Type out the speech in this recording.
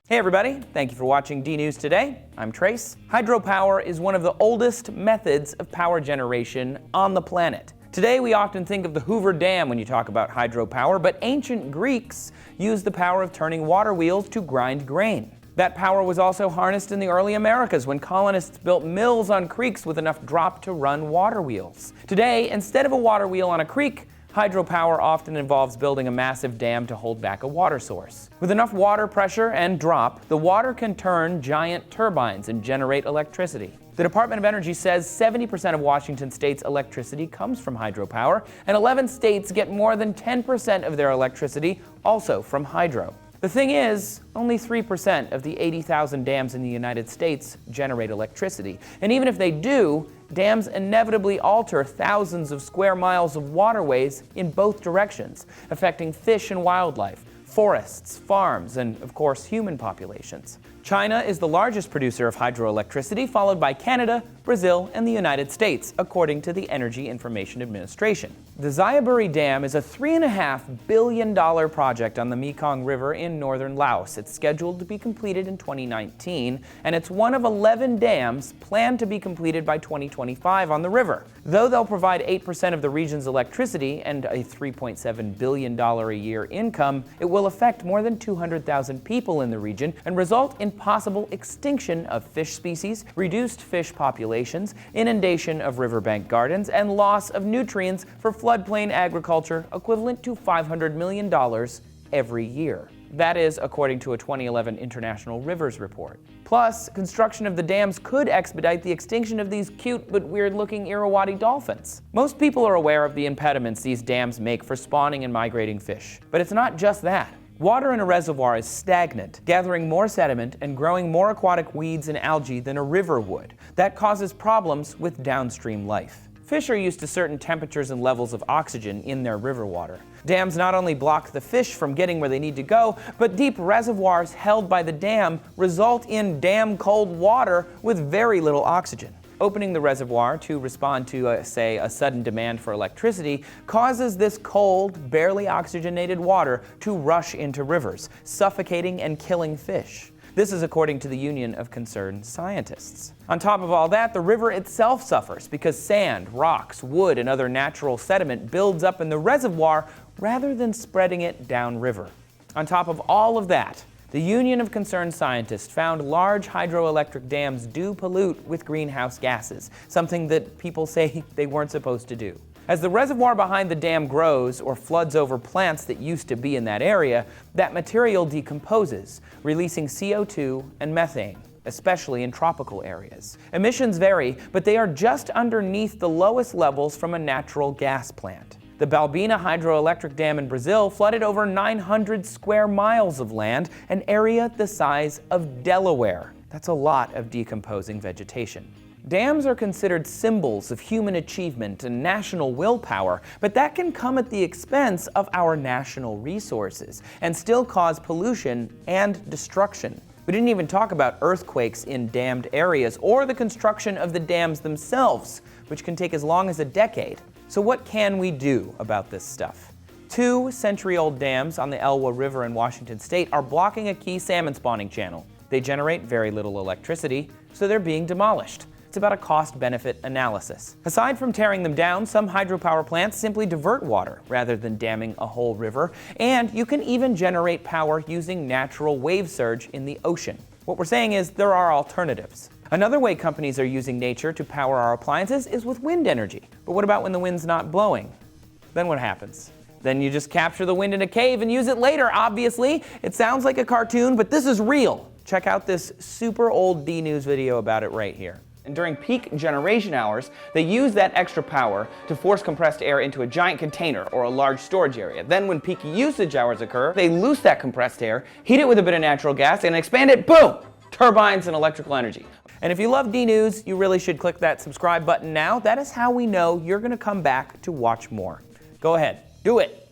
Hey everybody, thank you for watching DNews Today. I'm Trace. Hydropower is one of the oldest methods of power generation on the planet. Today we often think of the Hoover Dam when you talk about hydropower, but ancient Greeks used the power of turning water wheels to grind grain. That power was also harnessed in the early Americas when colonists built mills on creeks with enough drop to run water wheels. Today, instead of a water wheel on a creek, hydropower often involves building a massive dam to hold back a water source. With enough water pressure and drop, the water can turn giant turbines and generate electricity. The Department of Energy says 70% of Washington state's electricity comes from hydropower, and 11 states get more than 10% of their electricity also from hydro. The thing is, only 3% of the 80,000 dams in the United States generate electricity. And even if they do, dams inevitably alter thousands of square miles of waterways in both directions, affecting fish and wildlife, forests, farms, and of course human populations. China is the largest producer of hydroelectricity, followed by Canada, Brazil, and the United States, according to the Energy Information Administration. The Xayaburi Dam is a $3.5 billion project on the Mekong River in northern Laos. It's scheduled to be completed in 2019, and it's one of 11 dams planned to be completed by 2025 on the river. Though they'll provide 8% of the region's electricity and a $3.7 billion a year income, it will affect more than 200,000 people in the region and result in possible extinction of fish species, reduced fish populations, inundation of riverbank gardens, and loss of nutrients for floodplain agriculture equivalent to $500 million every year. That is according to a 2011 International Rivers report. Plus, construction of the dams could expedite the extinction of these cute but weird-looking Irrawaddy dolphins. Most people are aware of the impediments these dams make for spawning and migrating fish. But it's not just that. Water in a reservoir is stagnant, gathering more sediment and growing more aquatic weeds and algae than a river would. That causes problems with downstream life. Fish are used to certain temperatures and levels of oxygen in their river water. Dams not only block the fish from getting where they need to go, but deep reservoirs held by the dam result in damn cold water with very little oxygen. Opening the reservoir to respond to, say, a sudden demand for electricity causes this cold, barely oxygenated water to rush into rivers, suffocating and killing fish. This is according to the Union of Concerned Scientists. On top of all that, the river itself suffers because sand, rocks, wood, and other natural sediment builds up in the reservoir rather than spreading it downriver. On top of all of that, the Union of Concerned Scientists found large hydroelectric dams do pollute with greenhouse gases, something that people say they weren't supposed to do. As the reservoir behind the dam grows or floods over plants that used to be in that area, that material decomposes, releasing CO2 and methane, especially in tropical areas. Emissions vary, but they are just underneath the lowest levels from a natural gas plant. The Balbina hydroelectric dam in Brazil flooded over 900 square miles of land, an area the size of Delaware. That's a lot of decomposing vegetation. Dams are considered symbols of human achievement and national willpower, but that can come at the expense of our national resources and still cause pollution and destruction. We didn't even talk about earthquakes in dammed areas or the construction of the dams themselves, which can take as long as a decade. So what can we do about this stuff? 2 century-old dams on the Elwha River in Washington state are blocking a key salmon spawning channel. They generate very little electricity, so they're being demolished. It's about a cost-benefit analysis. Aside from tearing them down, some hydropower plants simply divert water rather than damming a whole river, and you can even generate power using natural wave surge in the ocean. What we're saying is there are alternatives. Another way companies are using nature to power our appliances is with wind energy. But what about when the wind's not blowing? Then what happens? Then you just capture the wind in a cave and use it later, obviously. It sounds like a cartoon, but this is real. Check out this super old DNews video about it right here. And during peak generation hours, they use that extra power to force compressed air into a giant container or a large storage area. Then when peak usage hours occur, they loose that compressed air, heat it with a bit of natural gas, and expand it, boom! Turbines and electrical energy. And if you love DNews, you really should click that subscribe button now. That is how we know you're going to come back to watch more. Go ahead, do it.